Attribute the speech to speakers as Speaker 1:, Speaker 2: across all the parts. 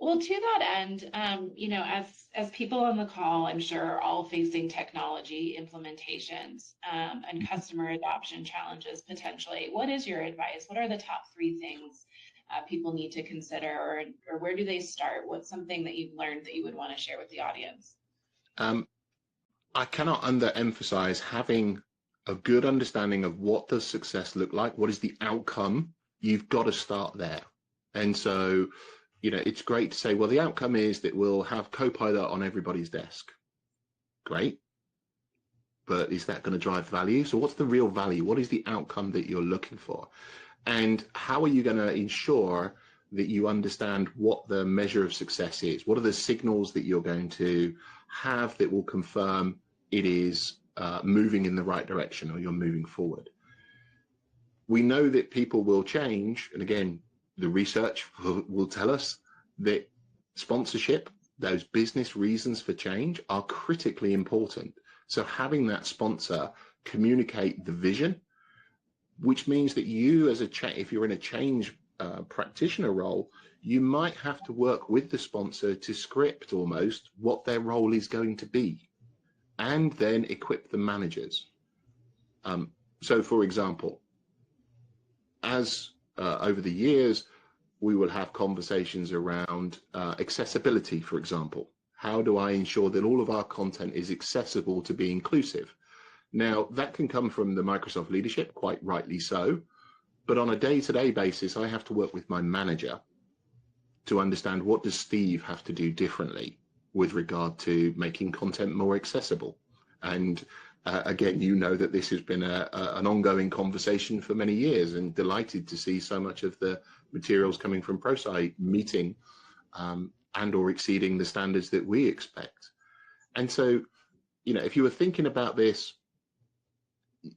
Speaker 1: Well, to that end, as people on the call, I'm sure are all facing technology implementations and customer adoption challenges potentially. What is your advice? What are the top three things people need to consider, or where do they start? What's something that you've learned that you would want to share with the audience?
Speaker 2: Um, I cannot underemphasize having a good understanding of what does success look like, what is the outcome. You've got to start there. And so, it's great to say, well, the outcome is that we'll have Copilot on everybody's desk. Great. But is that going to drive value? So what's the real value? What is the outcome that you're looking for? And how are you going to ensure that you understand what the measure of success is? What are the signals that you're going to have that will confirm it is moving in the right direction, or you're moving forward? We know that people will change. And again, the research will tell us that sponsorship, those business reasons for change, are critically important. So having that sponsor communicate the vision, which means that you as if you're in a change practitioner role, you might have to work with the sponsor to script almost what their role is going to be, and then equip the managers. So for example, as over the years, we will have conversations around accessibility, for example. How do I ensure that all of our content is accessible to be inclusive? Now, that can come from the Microsoft leadership, quite rightly so, but on a day-to-day basis, I have to work with my manager to understand, what does Steve have to do differently with regard to making content more accessible? And again, that this has been an ongoing conversation for many years, and delighted to see so much of the materials coming from ProSci meeting and or exceeding the standards that we expect. And so, if you were thinking about this,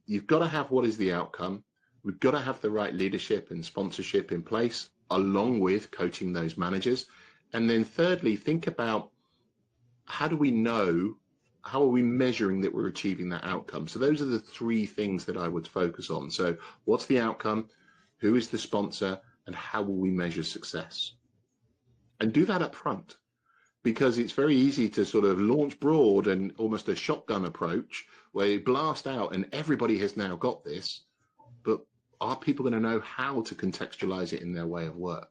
Speaker 2: you've got to have what is the outcome. We've got to have the right leadership and sponsorship in place, along with coaching those managers. And then thirdly, think about, how do we know, how are we measuring that we're achieving that outcome? So those are the three things that I would focus on. So what's the outcome? Who is the sponsor? And how will we measure success? And do that up front, because it's very easy to sort of launch broad and almost a shotgun approach where you blast out and everybody has now got this, but are people going to know how to contextualize it in their way of work?